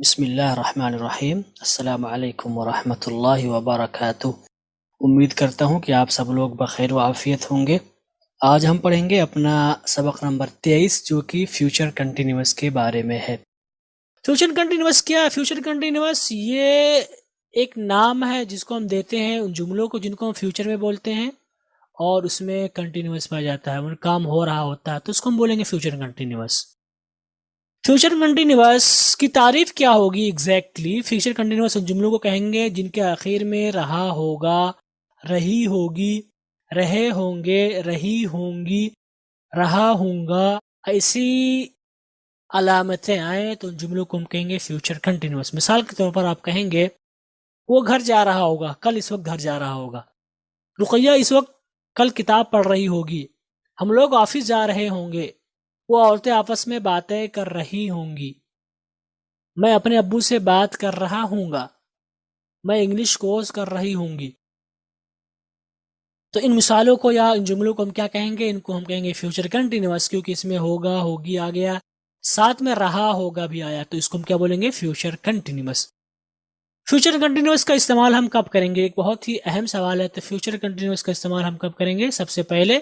बिस्मिल्लाहिर्रहमानिर्रहीम। अस्सलामु अलैकुम वरहमतुल्लाहि वबरकातुह। उम्मीद करता हूँ कि आप सब लोग बखैर व आफियत होंगे। आज हम पढ़ेंगे अपना सबक नंबर 23 जो कि फ्यूचर कंटिन्यूअस के बारे में है। फ्यूचर कंटिन्यूअस क्या है? फ्यूचर कंटिन्यूअस ये एक नाम है जिसको हम देते हैं उन जुमलों को जिनको हम फ्यूचर में बोलते हैं और उसमें कंटिन्यूअस पाया जाता है, मतलब काम हो रहा होता है, तो उसको हम बोलेंगे फ्यूचर कंटिन्यूअस। फ्यूचर कंटिन्यूअस की तारीफ क्या होगी एग्जैक्टली? फ्यूचर कंटिन्यूअस उन जुमलों को कहेंगे जिनके आखिर में रहा होगा, रही होगी, रहे होंगे, रही होंगी, रहा होगा, ऐसी अलामतें आए तो उन जुमलों को हम कहेंगे फ्यूचर कंटिन्यूअस। मिसाल के तौर पर आप कहेंगे वो घर जा रहा होगा, कल इस वक्त घर जा रहा होगा। रुकैया इस वक्त कल किताब पढ़ रही होगी। हम लोग ऑफिस जा रहे होंगे। वो औरतें आपस में बातें कर रही होंगी। मैं अपने अब्बू से बात कर रहा हूँगा। मैं इंग्लिश कोर्स कर रही होंगी। तो इन मिसालों को या इन जुमलों को हम क्या कहेंगे? इनको हम कहेंगे फ्यूचर कंटिन्यूअस, क्योंकि इसमें होगा, होगी आ गया, साथ में रहा होगा भी आया, तो इसको हम क्या बोलेंगे? Future continuous. फ्यूचर कंटिन्यूअस का इस्तेमाल हम कब करेंगे? एक बहुत ही अहम सवाल है। तो फ्यूचर कंटिन्यूअस का इस्तेमाल हम कब करेंगे? सबसे पहले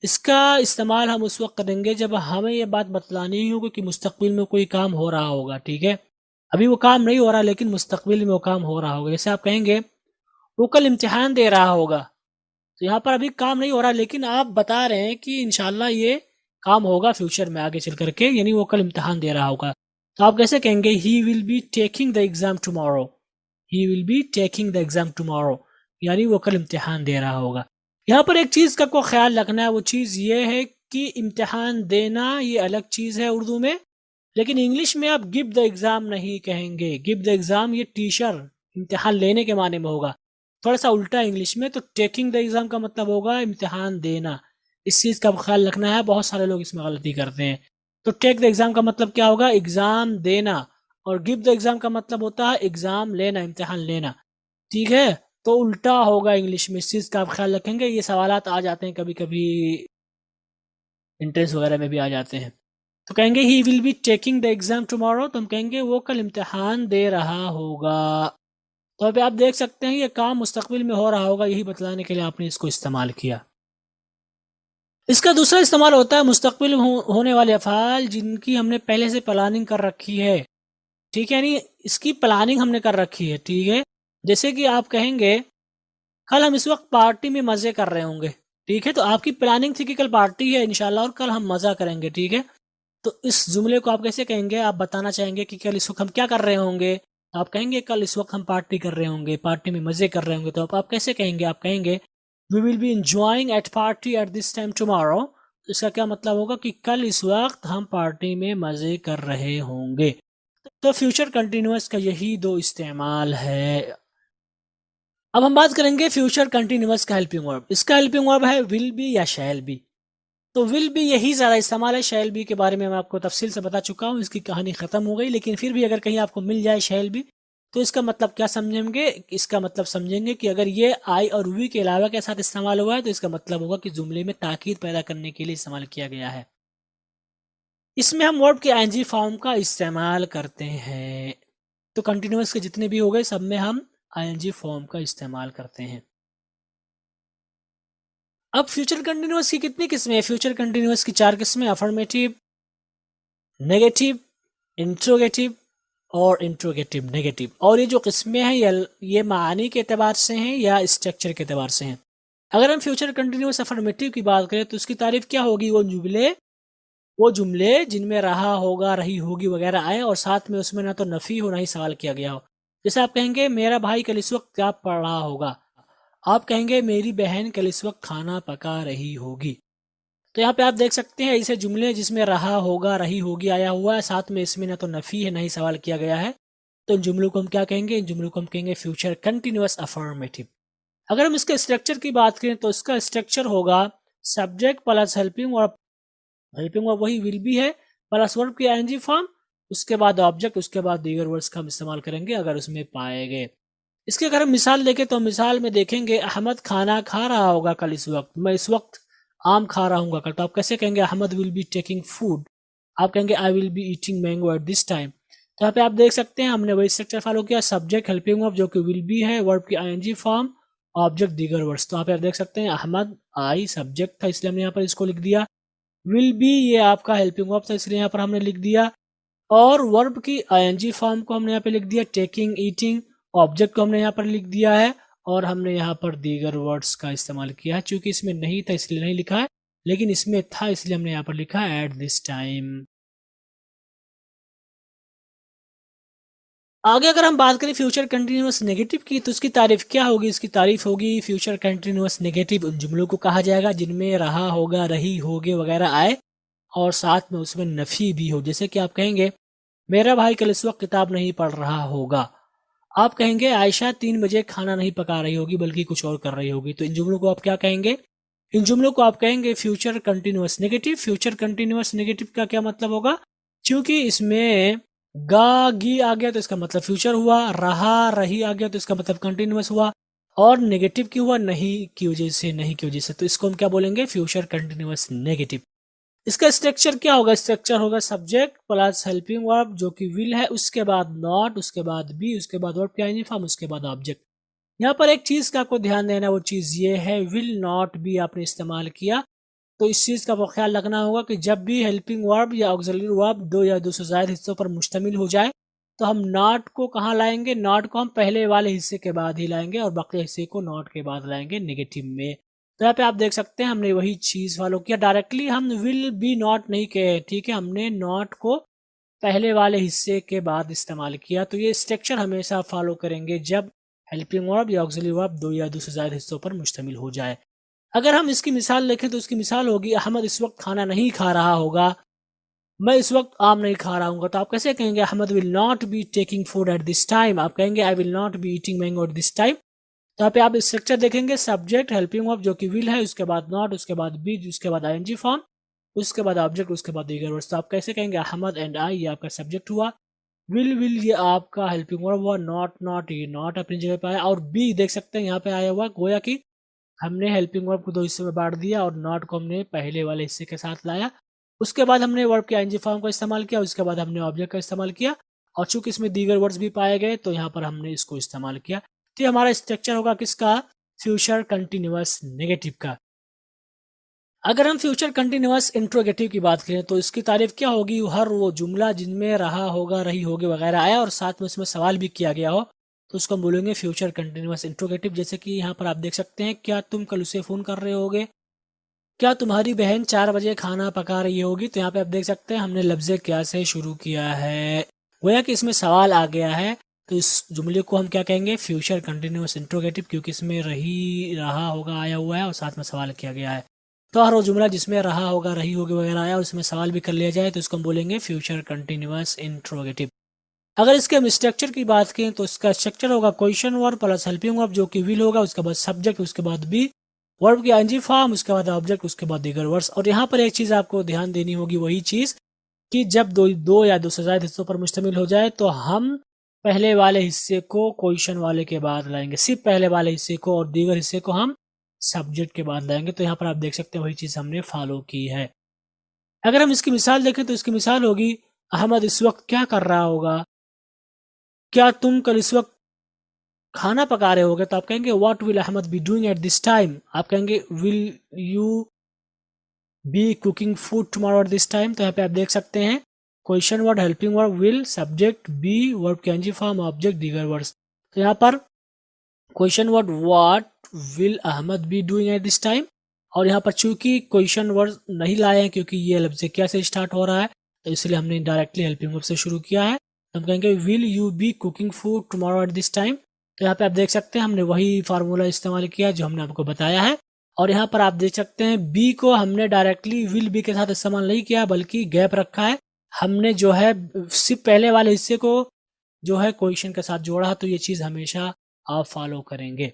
इसका इस्तेमाल हम उस वक्त करेंगे जब हमें ये बात बतलानी होगी कि मुस्तकबिल में कोई काम हो रहा होगा। ठीक है, अभी वो काम नहीं हो रहा लेकिन मुस्तकबिल में वो काम हो रहा होगा। जैसे आप कहेंगे वो कल इम्तिहान दे रहा होगा, तो यहाँ पर अभी काम नहीं हो रहा लेकिन आप बता रहे हैं कि इंशाल्लाह ये काम होगा फ्यूचर में आगे चल करके, यानी वो कल इम्तिहान दे रहा होगा। तो आप कैसे कहेंगे? He will be taking the exam tomorrow. He will be taking the exam tomorrow, यानी वो कल इम्तिहान दे रहा होगा। यहाँ पर एक चीज का को ख्याल रखना है, वो चीज ये है कि इम्तिहान देना ये अलग चीज है उर्दू में, लेकिन इंग्लिश में आप गिव द एग्जाम नहीं कहेंगे। गिव द एग्जाम ये टीचर इम्तिहान लेने के माने में होगा, थोड़ा सा उल्टा इंग्लिश में। तो टेकिंग द एग्जाम का मतलब होगा इम्तिहान देना। इस चीज का ख्याल रखना है, बहुत सारे लोग इसमें गलती करते हैं। तो टेक द एग्जाम का मतलब क्या होगा? एग्जाम देना। और गिव द एग्जाम का मतलब होता है एग्जाम लेना, इम्तिहान लेना। ठीक है, तो उल्टा होगा इंग्लिश में। इस चीज का आप ख्याल रखेंगे। ये सवालात आ जाते हैं कभी कभी, एंट्रेंस वगैरह में भी आ जाते हैं। तो कहेंगे he will be taking the exam tomorrow, तो हम कहेंगे वो कल इम्तिहान दे रहा होगा। तो अभी आप देख सकते हैं ये काम मुस्तकबिल में हो रहा होगा, यही बतलाने के लिए आपने इसको इस्तेमाल किया। इसका दूसरा इस्तेमाल होता है मुस्तकबिल होने वाले अफ़ाल जिनकी हमने पहले से प्लानिंग कर रखी है। ठीक है, यानी इसकी प्लानिंग हमने कर रखी है। ठीक है, जैसे कि आप कहेंगे कल हम इस वक्त पार्टी में मजे कर रहे होंगे। ठीक है, तो आपकी प्लानिंग थी कि कल पार्टी है इंशाल्लाह और कल हम मजा करेंगे। ठीक है, तो इस जुमले को आप कैसे कहेंगे? आप बताना चाहेंगे कि कल इस वक्त हम क्या कर रहे होंगे। आप कहेंगे कल इस वक्त हम पार्टी कर रहे होंगे, पार्टी में मजे कर रहे होंगे। तो आप कैसे कहेंगे? आप कहेंगे we will be enjoying at party at this time tomorrow. इसका क्या मतलब होगा कि कल इस वक्त हम पार्टी में मजे कर रहे होंगे। तो फ्यूचर कंटिन्यूअस का यही दो इस्तेमाल है। अब हम बात करेंगे फ्यूचर कंटिन्यूअस का हेल्पिंग वर्ब। इसका हेल्पिंग वर्ब है विल बी या शैल बी। तो विल बी यही ज्यादा इस्तेमाल है, शैल बी के बारे में मैं आपको तफसील से बता चुका हूँ, इसकी कहानी खत्म हो गई। लेकिन फिर भी अगर कहीं आपको मिल जाए शैल बी, तो इसका मतलब क्या समझेंगे? इसका मतलब समझेंगे कि अगर ये आई और वी के अलावा के साथ इस्तेमाल हुआ है तो इसका मतलब होगा कि जुमले में ताकीद पैदा करने के लिए इस्तेमाल किया गया है। इसमें हम वर्ब के आईएनजी फॉर्म का इस्तेमाल करते हैं। तो कंटिन्यूअस के जितने भी हो गए सब में हम आईएनजी फॉर्म का इस्तेमाल करते हैं। अब फ्यूचर कंटिन्यूअस की कितनी किस्में हैं? फ्यूचर कंटिन्यूअस की 4 किस्में: अफर्मेटिव, नेगेटिव, इंट्रोगेटिव और इंट्रोगेटिव नेगेटिव। और ये जो किस्में हैं ये मानी के एतबार से हैं या स्ट्रक्चर के एतबार से हैं। अगर हम फ्यूचर कंटिन्यूअस अफर्मेटिव की बात करें तो उसकी तारीफ क्या होगी? वो जुमले जिनमें रहा होगा, रही होगी वगैरह आए और साथ में उसमें ना तो नफी हो ना ही सवाल किया गया हो। जैसे आप कहेंगे मेरा भाई कल इस वक्त क्या पढ़ रहा होगा। आप कहेंगे मेरी बहन कल इस वक्त खाना पका रही होगी। तो यहाँ पे आप देख सकते हैं ऐसे जुमले जिसमें रहा होगा, रही होगी आया हुआ है, साथ में इसमें ना तो नफी है ना ही सवाल किया गया है। तो इन जुमलों को हम क्या कहेंगे? इन जुमलों को हम कहेंगे फ्यूचर कंटिन्यूअस अफर्मेटिव। अगर हम इसके स्ट्रक्चर की बात करें तो इसका स्ट्रक्चर होगा सब्जेक्ट प्लस हेल्पिंग, और हेल्पिंग वर्ब वही विल बी है प्लस वर्ब की आईएनजी फॉर्म, उसके बाद ऑब्जेक्ट, उसके बाद दीगर वर्ड्स का हम इस्तेमाल करेंगे अगर उसमें पाए गए। इसकी अगर हम मिसाल देखें तो मिसाल में देखेंगे अहमद खाना खा रहा होगा कल इस वक्त। मैं इस वक्त आम खा रहा हूँ कल। तो आप कैसे कहेंगे? Ahmed will be taking food. आप कहेंगे I will be eating mango at this time. तो यहाँ पे आप देख सकते हैं हमने वही स्ट्रक्चर फॉलो किया, सब्जेक्ट हेल्पिंग वर्ब जो कि विल बी है, वर्ब की आईएनजी फॉर्म, ऑब्जेक्ट दीगर वर्ड्स। तो यहाँ पे आप देख सकते हैं अहमद आई सब्जेक्ट था इसलिए हमने यहाँ पर इसको लिख दिया, विल बी ये आपका हेल्पिंग वर्ब था इसलिए यहाँ पर हमने लिख दिया, और वर्ब की आईएनजी फॉर्म को हमने यहाँ पे लिख दिया, टेकिंग, ईटिंग, ऑब्जेक्ट को हमने यहाँ पर लिख दिया है, और हमने यहाँ पर दीगर वर्ड्स का इस्तेमाल किया है। चूंकि इसमें नहीं था इसलिए नहीं लिखा है, लेकिन इसमें था इसलिए हमने यहाँ पर लिखा है एट दिस टाइम। आगे अगर हम बात करें फ्यूचर कंटिन्यूअस नेगेटिव की, तो इसकी तारीफ क्या होगी? इसकी तारीफ होगी फ्यूचर कंटिन्यूअस नेगेटिव उन जुमलों को कहा जाएगा जिनमें रहा होगा, रही होगे वगैरह आए और साथ में उसमें नफी भी हो। जैसे कि आप कहेंगे मेरा भाई कल इस वक्त किताब नहीं पढ़ रहा होगा। आप कहेंगे आयशा 3 बजे खाना नहीं पका रही होगी बल्कि कुछ और कर रही होगी। तो इन जुमलों को आप क्या कहेंगे? इन जुमलों को आप कहेंगे future continuous negative. Future continuous negative का क्या मतलब होगा? क्योंकि इसमें गा गी आ गया तो इसका मतलब फ्यूचर हुआ, रहा रही आ गया तो इसका मतलब कंटिन्यूअस हुआ, और नेगेटिव क्यों हुआ? नहीं की वजह से, नहीं की वजह से। तो इसको हम क्या बोलेंगे? Future continuous negative. इसका स्ट्रक्चर क्या होगा? स्ट्रक्चर होगा सब्जेक्ट प्लस हेल्पिंग वर्ब जो कि विल है, उसके बाद नॉट, उसके बाद बी, उसके बाद वर्ब की आईएनजी फॉर्म, उसके बाद ऑब्जेक्ट। यहाँ पर एक चीज का आपको ध्यान देना, वो चीज ये है विल नॉट बी आपने इस्तेमाल किया तो इस चीज का आपको ख्याल रखना होगा कि जब भी हेल्पिंग वर्ब या ऑक्सिलरी वर्ब दो या दो से ज्यादा हिस्सों पर मुश्तमिल हो जाए तो हम नॉट को कहाँ लाएंगे? नॉट को हम पहले वाले हिस्से के बाद ही लाएंगे और बाकी हिस्से को नॉट के बाद लाएंगे नेगेटिव में। तो यहाँ पे आप देख सकते हैं हमने वही चीज फॉलो किया, डायरेक्टली हम विल बी नॉट नहीं कहे, ठीक है, हमने नॉट को पहले वाले हिस्से के बाद इस्तेमाल किया। तो ये स्ट्रक्चर हमेशा फॉलो करेंगे जब हेल्पिंग वर्ब या ऑक्सिलरी वर्ब दो या दो से ज्यादा हिस्सों पर मुश्तमिल हो जाए। अगर हम इसकी मिसाल देखें तो इसकी मिसाल होगी अहमद इस वक्त खाना नहीं खा रहा होगा, मैं इस वक्त आम नहीं खा रहा हूँ। तो आप कैसे कहेंगे? Ahmed will not be taking food at this time. आप कहेंगे I will not be eating mango at this time. तो यहाँ पे आप स्ट्रक्चर देखेंगे सब्जेक्ट हेल्पिंग वर्ब जो कि विल है, उसके बाद नॉट, उसके बाद बी, उसके बाद आईएनजी फॉर्म, उसके बाद ऑब्जेक्ट, उसके बाद दीगर वर्ड्स। तो आप कैसे कहेंगे? अहमद एंड आई ये आपका सब्जेक्ट हुआ, विल ये आपका हेल्पिंग वर्ब हुआ, नॉट ये नॉट अपनी जगह पे आया, और बी देख सकते हैं यहाँ पे आया हुआ, गोया कि हमने हेल्पिंग वर्ब को दो हिस्से में बांट दिया और नॉट को हमने पहले वाले हिस्से के साथ लाया। उसके बाद हमने वर्ब के आईएनजी फॉर्म का इस्तेमाल किया, उसके बाद हमने ऑब्जेक्ट का इस्तेमाल किया, और चूंकि इसमें दीगर वर्ड्स भी पाए गए तो यहाँ पर हमने इसको इस्तेमाल किया। तो ये हमारा स्ट्रक्चर होगा किसका? फ्यूचर कंटिन्यूअस नेगेटिव का। अगर हम फ्यूचर कंटिन्यूअस इंट्रोगेटिव की बात करें तो इसकी तारीफ क्या होगी? हर वो जुमला जिनमें रहा होगा, रही होगी वगैरह आया और साथ में उसमें सवाल भी किया गया हो तो उसको हम बोलेंगे फ्यूचर कंटिन्यूअस इंट्रोगेटिव। जैसे कि यहाँ पर आप देख सकते हैं, क्या तुम कल उसे फोन कर रहे होगे? क्या तुम्हारी बहन 4 बजे खाना पका रही होगी? तो यहाँ पे आप देख सकते हैं हमने लफ्ज़ क्या से शुरू किया है, गोया कि इसमें सवाल आ गया है। तो इस जुमले को हम क्या कहेंगे? फ्यूचर कंटिन्यूअस इंट्रोगेटिव, क्योंकि इसमें रही, रहा होगा आया हुआ है और साथ में सवाल किया गया है। तो हर वो जुमला जिसमें रहा होगा, रही होगी वगैरह आया और उसमें सवाल भी कर लिया जाए तो इसको हम बोलेंगे फ्यूचर कंटिन्यूअस इंट्रोगेटिव। अगर इसके हम स्ट्रक्चर की बात करें तो इसका स्ट्रक्चर होगा question verb plus helping verb जो कि विल होगा, उसके बाद सब्जेक्ट, उसके बाद बी, वर्ब की आईएनजी फॉर्म, उसके बाद ऑब्जेक्ट, उसके बाद दीगर वर्ड्स। और यहाँ पर एक चीज आपको ध्यान देनी होगी, वही चीज कि जब दो या दो से ज्यादा हिस्सों पर मुश्तमिल हो जाए तो हम पहले वाले हिस्से को क्वेश्चन वाले के बाद लाएंगे, सिर्फ पहले वाले हिस्से को, और दीगर हिस्से को हम सब्जेक्ट के बाद लाएंगे। तो यहाँ पर आप देख सकते हैं वही चीज हमने फॉलो की है। अगर हम इसकी मिसाल देखें तो इसकी मिसाल होगी अहमद इस वक्त क्या कर रहा होगा? क्या तुम कल इस वक्त खाना पका रहे होगे? तो आप कहेंगे what will Ahmed be doing at this time. आप कहेंगे will you be cooking food tomorrow at this time. तो यहाँ पे आप देख सकते हैं question word, helping word, will, subject, be, verb की आईएनजी फॉर्म, ऑब्जेक्ट, दीगर वर्ड्स। तो यहाँ पर question word what will Ahmed be doing at this time, और यहाँ पर चूंकि क्वेश्चन वर्ड नहीं लाए हैं क्योंकि ये लफ्ज़ क्या से स्टार्ट हो रहा है तो इसलिए हमने डायरेक्टली हेल्पिंग वर्ब से शुरू किया है। तो हम कहेंगे will you be cooking food tomorrow at this time. तो यहाँ पे आप देख सकते हैं हमने वही फार्मूला इस्तेमाल किया जो हमने आपको बताया है। और यहाँ पर आप देख सकते हैं बी को हमने डायरेक्टली विल बी के साथ इस्तेमाल नहीं किया बल्कि गैप रखा है, हमने जो है सिर्फ पहले वाले हिस्से को जो है क्वेश्चन के साथ जोड़ा। तो ये चीज़ हमेशा आप फॉलो करेंगे।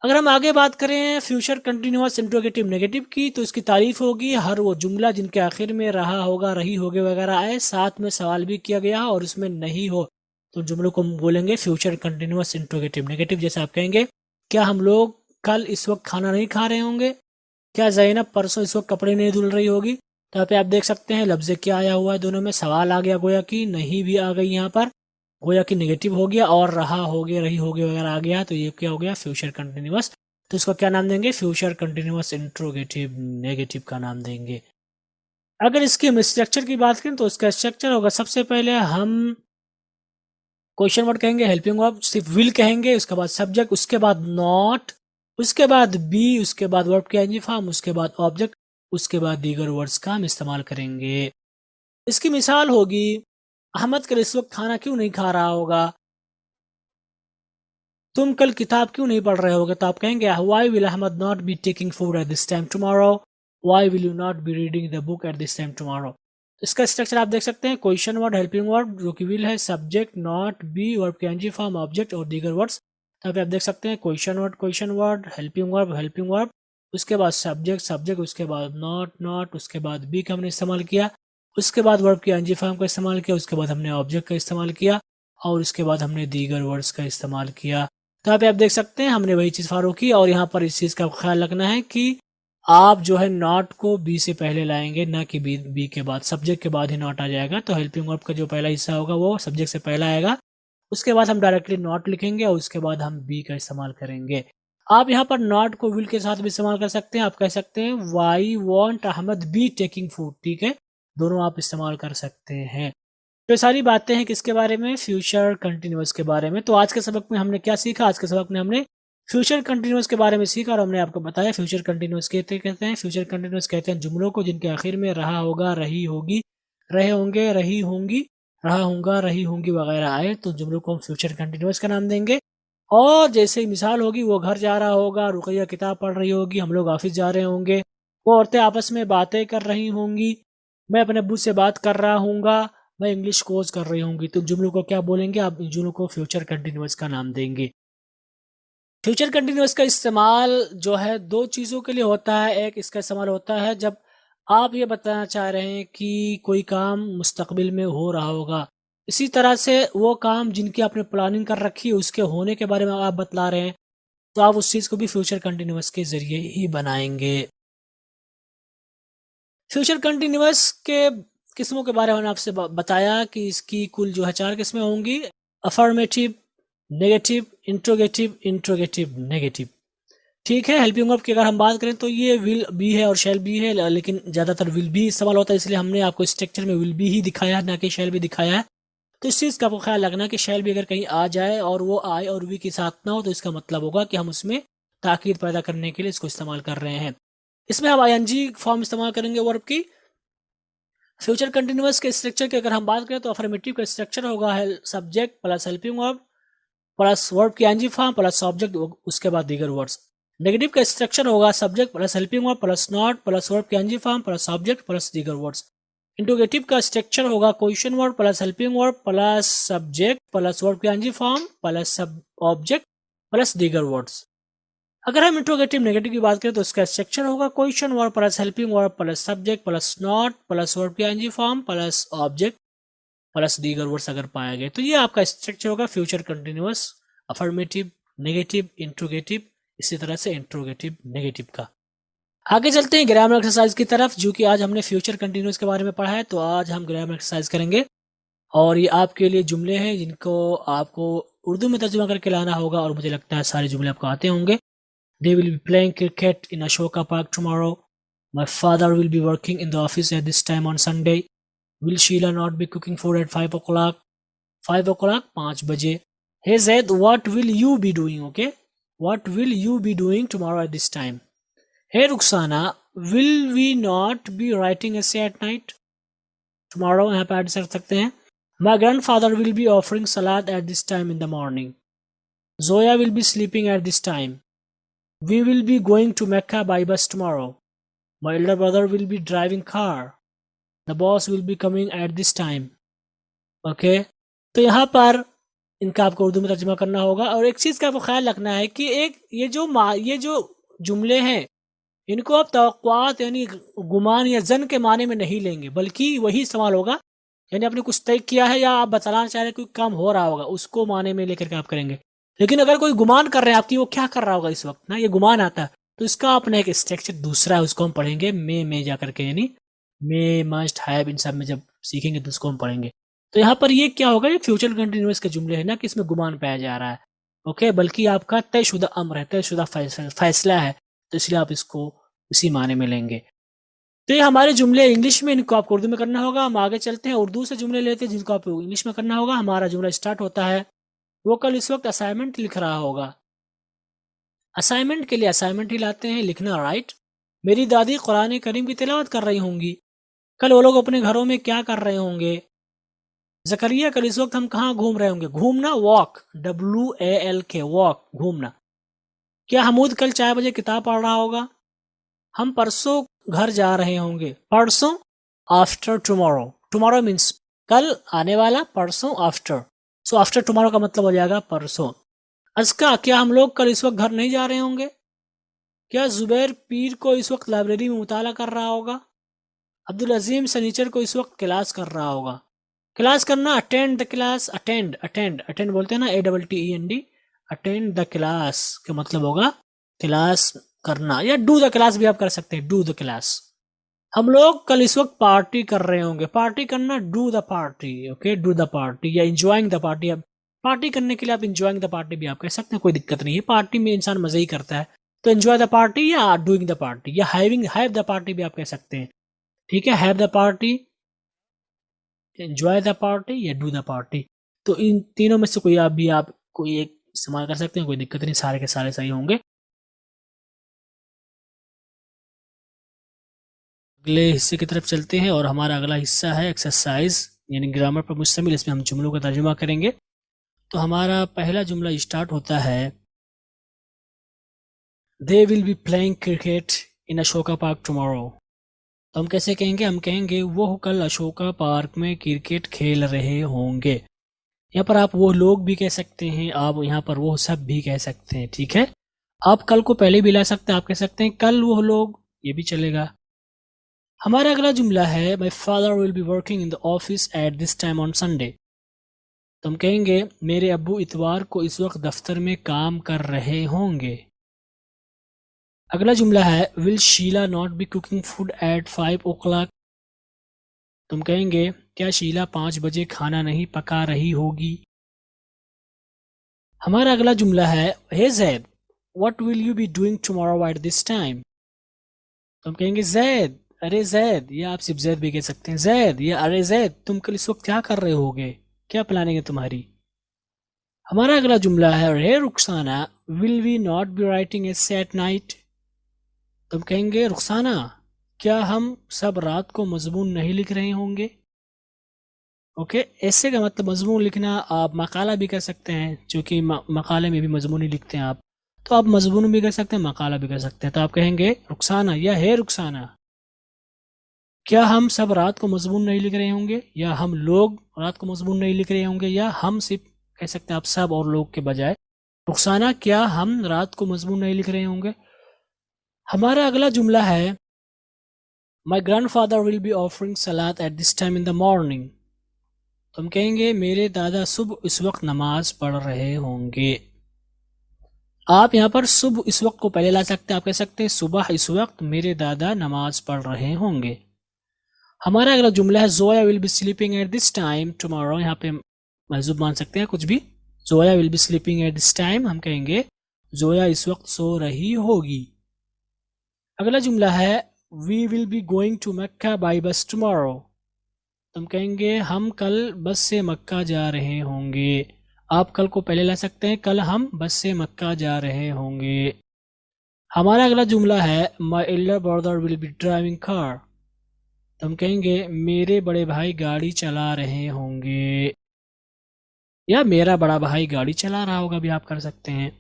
अगर हम आगे बात करें फ्यूचर कंटिन्यूअस इंट्रोगेटिव नेगेटिव की तो इसकी तारीफ होगी हर वो जुमला जिनके आखिर में रहा होगा, रही होगे वगैरह आए, साथ में सवाल भी किया गया और उसमें नहीं हो तो जुमलों को हम बोलेंगे फ्यूचर कंटिन्यूअस इंट्रोगेटिव नेगेटिव। जैसे आप कहेंगे क्या हम लोग कल इस वक्त खाना नहीं खा रहे होंगे? क्या ज़ैनब परसों इस वक्त कपड़े नहीं धुल रही होगी? तो यहाँ पे आप देख सकते हैं लफ्ज़ क्या आया हुआ है, दोनों में सवाल आ गया, गोया कि नहीं भी आ गई यहाँ पर, गोया कि नेगेटिव हो गया, और रहा हो गया, रही हो गया वगैरह आ गया, तो ये क्या हो गया, फ्यूचर कंटिन्यूअस। तो इसको क्या नाम देंगे, फ्यूचर कंटिन्यूअस इंट्रोगेटिव नेगेटिव का नाम देंगे। अगर इसके हम स्ट्रक्चर की बात करें तो इसका स्ट्रक्चर होगा, सबसे पहले हम क्वेश्चन वर्ड कहेंगे, हेल्पिंग वर्ब सिर्फ विल कहेंगे, उसके बाद सब्जेक्ट, उसके बाद नॉट, उसके बाद बी, उसके बाद वर्ब के आईएनजी फॉर्म, उसके बाद ऑब्जेक्ट, उसके बाद दीगर वर्ड्स का हम इस्तेमाल करेंगे। इसकी मिसाल होगी, अहमद कल इस वक्त खाना क्यों नहीं खा रहा होगा, तुम कल किताब क्यों नहीं पढ़ रहे होगे, तो आप कहेंगे why will Ahmed not be taking food at this time tomorrow, why will you not be reading the book at this time tomorrow. इसका स्ट्रक्चर आप देख सकते हैं, क्वेश्चन वर्ड, हेल्पिंग वर्ड जो कि विल है, सब्जेक्ट, नॉट, बी, वर्ब के NG form, object और दीगर वर्ड्स। यहाँ पे आप देख सकते हैं क्वेश्चन वर्ड, हेल्पिंग वर्ब, उसके बाद सब्जेक्ट, उसके बाद नॉट, उसके बाद बी का हमने इस्तेमाल किया, उसके बाद वर्ब के एनजी फॉर्म का इस्तेमाल किया, उसके बाद हमने ऑब्जेक्ट का इस्तेमाल किया, और उसके बाद हमने दीगर वर्ड्स का इस्तेमाल किया। तो यहाँ पे आप देख सकते हैं हमने वही चीज़ फॉलो की, और यहाँ पर इस चीज़ का ख्याल रखना है कि आप जो है नॉट को बी से पहले लाएंगे, ना कि बी के बाद, सब्जेक्ट के बाद ही नॉट आ जाएगा। तो हेल्पिंग वर्ब का जो पहला हिस्सा होगा वो सब्जेक्ट से पहला आएगा, उसके बाद हम डायरेक्टली नॉट लिखेंगे, और उसके बाद हम बी का इस्तेमाल करेंगे। आप यहाँ पर नॉट को विल के साथ भी इस्तेमाल कर सकते हैं, आप कह सकते हैं why won't Ahmed be taking food, ठीक है, दोनों आप इस्तेमाल कर सकते हैं। तो ये सारी बातें हैं किसके बारे में, फ्यूचर कंटिन्यूअस के बारे में। तो आज के सबक में हमने क्या सीखा, आज के सबक में हमने फ्यूचर कंटिन्यूअस के बारे में सीखा, और हमने आपको बताया फ्यूचर कंटिन्यूअस कहते हैं, फ्यूचर कंटिन्यूअस कहते हैं जुमलों को जिनके आखिर में रहा होगा, रही होगी, रहे होंगे, रही होंगी, रहा होगा, रही होंगी वगैरह आए, तो जुमलों को हम फ्यूचर कंटिन्यूअस का नाम देंगे। और जैसे ही मिसाल होगी, वो घर जा रहा होगा, रुकैया किताब पढ़ रही होगी, हम लोग ऑफिस जा रहे होंगे, वो औरतें आपस में बातें कर रही होंगी, मैं अपने अब्बू से बात कर रहा हूँगा, मैं इंग्लिश कोर्स कर रही होंगी, तो जुमलों को क्या बोलेंगे आप, इन जुमलों को फ्यूचर कंटिन्यूअस का नाम देंगे। फ्यूचर कंटिन्यूअस का इस्तेमाल जो है दो चीज़ों के लिए होता है, एक इसका इस्तेमाल होता है जब आप ये बताना चाह रहे हैं कि कोई काम मुस्तकबिल में हो रहा होगा, इसी तरह से वो काम जिनकी आपने प्लानिंग कर रखी है उसके होने के बारे में आप बतला रहे हैं, तो आप उस चीज़ को भी फ्यूचर कंटिन्यूअस के ज़रिए ही बनाएंगे। फ्यूचर कंटिन्यूअस के किस्मों के बारे में मैंने आपसे बताया कि इसकी कुल जो है 4 किस्में होंगी, अफर्मेटिव, नेगेटिव, इंट्रोगेटिव, नेगेटिव। ठीक है, हेल्पिंग वर्ब की अगर हम बात करें तो ये विल बी है और शैल बी है, लेकिन ज़्यादातर विल बी इस्तेमाल होता है, इसलिए हमने आपको स्ट्रक्चर में विल बी ही दिखाया है, ना कि शैल बी दिखाया है। तो इस चीज़ का आपको ख्याल रखना कि शैल बी अगर कहीं आ जाए और वो आए और वी के साथ ना हो, तो इसका मतलब होगा कि हम उसमें ताकीद पैदा करने के लिए इसको इस्तेमाल कर रहे हैं। इसमें हम आईएनजी फॉर्म इस्तेमाल करेंगे वर्ब की। फ्यूचर कंटिन्यूअस के स्ट्रक्चर की अगर हम बात करें तो अफर्मेटिव का स्ट्रक्चर होगा है subject plus helping verb plus verb की आईएनजी फॉर्म प्लस ऑब्जेक्ट, उसके बाद दीगर वर्ड्स। नेगेटिव का स्ट्रक्चर होगा subject plus helping verb plus not plus verb की ING form plus object plus दीगर वर्ड्स। इंट्रोगेटिव का स्ट्रक्चर होगा question word plus helping verb plus subject plus verb की आईएनजी फॉर्म प्लस सब object plus दीगर words. अगर हम interrogative negative की बात करें तो इसका स्ट्रक्चर होगा question word plus helping verb plus subject plus not plus verb की ING form plus object plus दीगर वर्ड्स अगर पाया गया, तो ये आपका स्ट्रक्चर होगा future continuous, affirmative, negative, interrogative, इसी तरह से इंट्रोगेटिव नेगेटिव का। आगे चलते हैं ग्रामर एक्सरसाइज की तरफ, जो कि आज हमने फ्यूचर कंटिन्यूअस के बारे में पढ़ा है, तो आज हम ग्रामर एक्सरसाइज करेंगे, और ये आपके लिए जुमले हैं जिनको आपको उर्दू में तर्जुमा करके लाना होगा, और मुझे लगता है सारे जुमले आपको आते होंगे। They will be playing cricket in Ashoka Park tomorrow. My father will be working in the office at this time on Sunday. Will Sheila not be cooking food at 5 o'clock? 5 o'clock, 5 बजे. Hey Zaid, what will you be doing, okay? What will you be doing tomorrow at this time? Hey Ruxana, will we not be writing essay at night? Tomorrow, यहाँ पे add कर सकते हैं. My grandfather will be offering salad at this time in the morning. Zoya will be sleeping at this time. We will be going to Mecca by bus tomorrow. My elder brother will be driving car. The boss will be coming at this time. Okay? तो यहाँ पर इनका आपको उर्दू में तर्जुमा करना होगा, और एक चीज़ का आपको ख्याल रखना है कि ये जो जुमले हैं, इनको आप तवक्कुआत यानी गुमान या जन के माने में नहीं लेंगे, बल्कि वही इस्तेमाल होगा, यानी आपने कुछ तय किया है या आप बताना चाह रहे हैं कोई काम हो रहा होगा, उसको माने में लेकर के आप करेंगे। लेकिन अगर कोई गुमान कर रहे हैं आपकी वो क्या कर रहा होगा इस वक्त ना, ये गुमान आता है, तो इसका अपना एक स्ट्रक्चर दूसरा है, उसको हम पढ़ेंगे में जा करके, यानी मे, मस्ट, हैव, इन सब में जब सीखेंगे तो उसको हम पढ़ेंगे। तो यहाँ पर ये क्या होगा, ये फ्यूचर कंटिन्यूअस के जुमले हैं ना कि इसमें गुमान पाया जा रहा है। ओके, बल्कि आपका तयशुदा अम्र है, तयशुदा फैसला है, तो इसलिए आप इसको इसी माने में लेंगे। तो ये हमारे जुमले इंग्लिश में, इनको आपको उर्दू में करना होगा। हम आगे चलते हैं, उर्दू से जुमले लेते हैं जिनको आपको इंग्लिश में करना होगा। हमारा जुमला स्टार्ट होता है, वो कल इस वक्त असाइनमेंट लिख रहा होगा। असाइनमेंट के लिए असाइनमेंट ही लाते हैं, लिखना, राइट। मेरी दादी कुरान करीम की तिलावत कर रही होंगी। कल वो लोग अपने घरों में क्या कर रहे होंगे। जकरिया, कल इस वक्त हम कहाँ घूम रहे होंगे। घूमना, वॉक, WALK, वॉक, घूमना। क्या हमूद कल 4 बजे किताब पढ़ रहा होगा। हम परसों घर जा रहे होंगे। परसों, आफ्टर टुमारो। टुमारो मीन्स कल आने वाला, परसों आफ्टर। सो आफ्टर टुमारो का मतलब हो जाएगा परसों। अस्का, क्या हम लोग कल इस वक्त घर नहीं जा रहे होंगे। क्या जुबैर पीर को इस वक्त लाइब्रेरी में मुताला कर रहा होगा। अब्दुल अजीम सनीचर को इस वक्त क्लास कर रहा होगा। क्लास करना, attend the class, attend, attend, attend बोलते हैं ना, ATTEND। अटेंड द क्लास का मतलब होगा क्लास करना, या डू द क्लास भी आप कर सकते हैं, डू द क्लास। हम लोग कल इस वक्त पार्टी कर रहे होंगे। पार्टी करना, do the party, okay, do the party, या इंजॉइंग द पार्टी। अब पार्टी करने के लिए आप इंजॉइंग द पार्टी भी आप कह सकते हैं, कोई दिक्कत नहीं है, पार्टी में इंसान मजे ही करता है। तो एंजॉय द पार्टी या डूइंग द पार्टी, या हैव द पार्टी भी आप कह सकते हैं। ठीक है, have the party, enjoy the party या डू द पार्टी। तो इन तीनों में से कोई आप कोई एक इस्तेमाल कर सकते हैं, कोई दिक्कत नहीं, सारे के सारे सही होंगे। अगले हिस्से की तरफ चलते हैं और हमारा अगला हिस्सा है एक्सरसाइज, यानी ग्रामर पर मुश्तमिल। इसमें हम जुमलों का तर्जुमा करेंगे। तो हमारा पहला जुमला स्टार्ट होता है, they will be playing cricket in Ashoka park tomorrow. तो हम कैसे कहेंगे, हम कहेंगे वो कल अशोका पार्क में क्रिकेट खेल रहे होंगे। यहाँ पर आप वो लोग भी कह सकते हैं, आप यहाँ पर वो सब भी कह सकते हैं। ठीक है, आप कल को पहले भी ला सकते हैं, आप कह सकते हैं कल वो लोग, ये भी चलेगा। हमारा अगला जुमला है, my father will be working in the office at this time on Sunday. तो हम कहेंगे मेरे अब्बू इतवार को इस वक्त दफ्तर में काम कर रहे होंगे। अगला जुमला है, will Sheela not be cooking food at 5 o'clock। तुम कहेंगे क्या शीला 5 बजे खाना नहीं पका रही होगी। हमारा अगला जुमला है, hey Zaid, what will you be doing tomorrow at this time. तो हम कहेंगे जैद, अरे जैद, या आप सिर्फ जैद भी कह सकते हैं, जैद या अरे जैद, तुम कल इस वक्त क्या कर रहे होगे, क्या प्लानिंग है तुम्हारी। हमारा अगला जुमला है, hey Rukhsana, will we not be writing essay at night. तुम कहेंगे रुखसाना, क्या हम सब रात को मजमून नहीं लिख रहे होंगे। ओके, ऐसे का मतलब मजमून लिखना, आप मकाला भी कर सकते हैं, क्योंकि मकाले में भी मजमून ही लिखते हैं आप। तो आप मजमून भी कर सकते हैं, मकाला भी कर सकते हैं। तो आप कहेंगे रुखसाना या हे रुखसाना, क्या हम सब रात को मजमून नहीं लिख रहे होंगे, या हम लोग रात को मजमून नहीं लिख रहे होंगे, या हम सिर्फ कह सकते हैं आप सब और लोग के बजाय, रुखसाना क्या हम रात को मजमून नहीं लिख रहे होंगे। हमारा अगला जुमला है, my grandfather will be offering सलात at this time in the morning. तो हम कहेंगे मेरे दादा सुबह इस वक्त नमाज पढ़ रहे होंगे। आप यहाँ पर सुबह इस वक्त को पहले ला सकते हैं, आप कह सकते हैं सुबह इस वक्त मेरे दादा नमाज पढ़ रहे होंगे। हमारा अगला जुमला है, Zoya will be sleeping at this time tomorrow. यहाँ पे महजूब मान सकते हैं कुछ भी। Zoya will be sleeping at this time, हम कहेंगे जोया इस वक्त सो रही होगी। अगला जुमला है, we will be going to Mecca by bus tomorrow. हम कहेंगे हम कल बस से मक्का जा रहे होंगे। आप कल को पहले ला सकते हैं, कल हम बस से मक्का जा रहे होंगे। हमारा अगला जुमला है, my elder brother will be driving car. तो हम कहेंगे मेरे बड़े भाई गाड़ी चला रहे होंगे, या मेरा बड़ा भाई गाड़ी चला रहा होगा भी आप कर सकते हैं।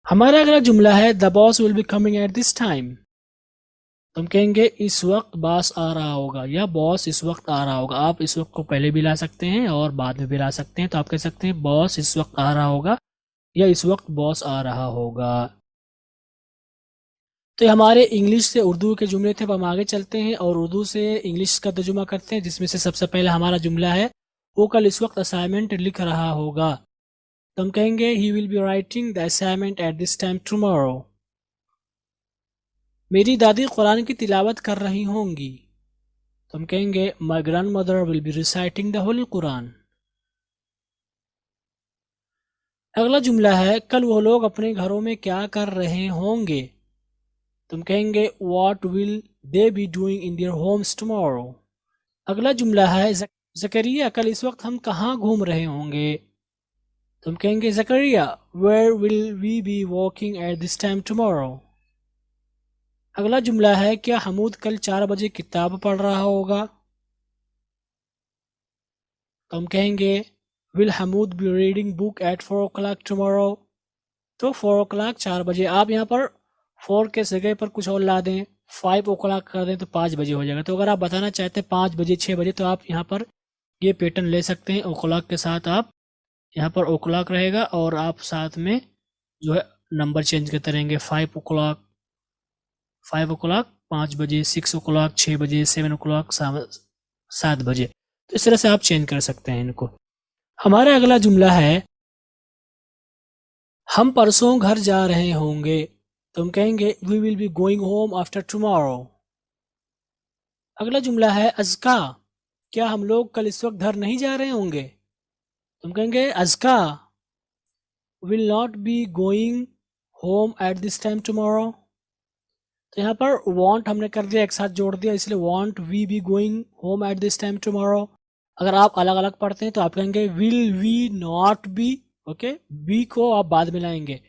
हमारा अगला जुमला है, the boss will be coming at this time. तो हम कहेंगे इस वक्त बॉस आ रहा होगा, या बॉस इस वक्त आ रहा होगा। आप इस वक्त को पहले भी ला सकते हैं और बाद में भी ला सकते हैं। तो आप कह सकते हैं बॉस इस वक्त आ रहा होगा, या इस वक्त बॉस आ रहा होगा। तो ये हमारे इंग्लिश से उर्दू के जुमले थे। अब हम आगे चलते हैं और उर्दू से इंग्लिश का तर्जुमा करते हैं, जिसमें से सबसे पहला हमारा जुमला है, वो कल इस वक्त असाइनमेंट लिख रहा होगा। तो हम कहेंगे he will be writing the assignment eight this time tomorrow. मेरी दादी कुरान की तिलावत कर रही होंगी। तो हम कहेंगे my grandmother will be reciting the whole Quran. अगला जुमला है कल वो लोग अपने घरों में क्या कर रहे होंगे। तुम कहेंगे what will they be doing in their homes tomorrow. अगला जुमला है जकरिया कल इस वक्त हम कहाँ घूम रहे होंगे। तुम कहेंगे Zakariya where will we be walking at this time tomorrow. अगला जुमला है क्या हमूद कल 4 बजे किताब पढ़ रहा होगा। तो हम कहेंगे will Hamood be reading book at 4 o'clock tomorrow. तो 4 o'clock 4 बजे, आप यहाँ पर 4 के जगह पर कुछ और ला दें, 5 o'clock कर दें तो 5 बजे हो जाएगा। तो अगर आप बताना चाहते हैं 5 बजे 6 बजे तो आप यहाँ पर ये पैटर्न ले सकते हैं। o'clock के साथ आप यहाँ पर o'clock रहेगा और आप साथ में जो है नंबर चेंज करते रहेंगे। 5 o'clock 5 बजे, 6 o'clock 6 बजे, 7 o'clock 7 बजे। तो इस तरह से आप चेंज कर सकते हैं इनको। हमारा अगला जुमला है हम परसों घर जा रहे होंगे। तो हम कहेंगे we will be going home after tomorrow. अगला जुमला है अज़का क्या हम लोग कल इस वक्त घर नहीं जा रहे होंगे। तो हम कहेंगे Azka will not be going home at this time tomorrow. तो यहाँ पर वांट हमने कर दिया, एक साथ जोड़ दिया, इसलिए won't we be going home at this time tomorrow. अगर आप अलग अलग पढ़ते हैं तो आप कहेंगे will we not be, okay, be को आप बाद में लाएंगे,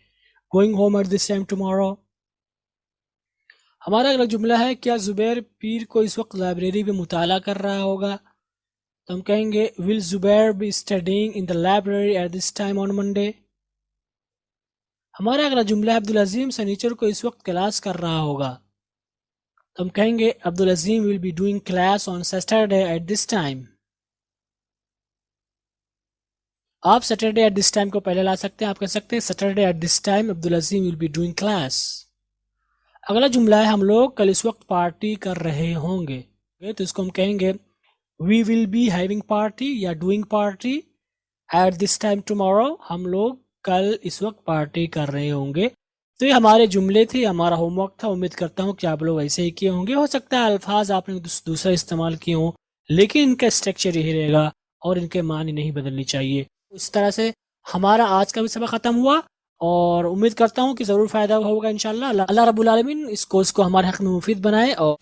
going home at this time tomorrow. हमारा अगला जुमला है क्या जुबैर पीर को इस वक्त लाइब्रेरी में मुताला कर रहा होगा। तो हम कहेंगे will Zubair be studying in the library at this time on Monday. हमारा अगला जुमला है अब्दुल अजीम सनीचर को इस वक्त क्लास कर रहा होगा। तो हम कहेंगे Abdul Azeem will be doing class on Saturday at this time. आप सैटरडे एट दिस टाइम को पहले ला सकते हैं, आप कह सकते हैं Saturday at this time Abdul Azeem will be doing class. अगला जुमला है हम लोग कल इस वक्त पार्टी कर रहे होंगे। तो इसको हम कहेंगे we will be having party या doing party at this time tomorrow. हम लोग कल इस वक्त पार्टी कर रहे होंगे। तो ये हमारे जुमले थे, हमारा होमवर्क था। उम्मीद करता हूँ कि आप लोग ऐसे ही किए होंगे। हो सकता है अल्फाज आपने दूसरा इस्तेमाल किए हों, लेकिन इनका स्ट्रक्चर यही रहेगा और इनके मानी नहीं बदलनी चाहिए। इस तरह से हमारा आज का भी सबक खत्म हुआ और उम्मीद करता हूँ कि ज़रूर फ़ायदा होगा इंशाल्लाह। अल्लाह रब्बुल आलमीन इस कोर्स को हमारे हक़ में मुफीद बनाए और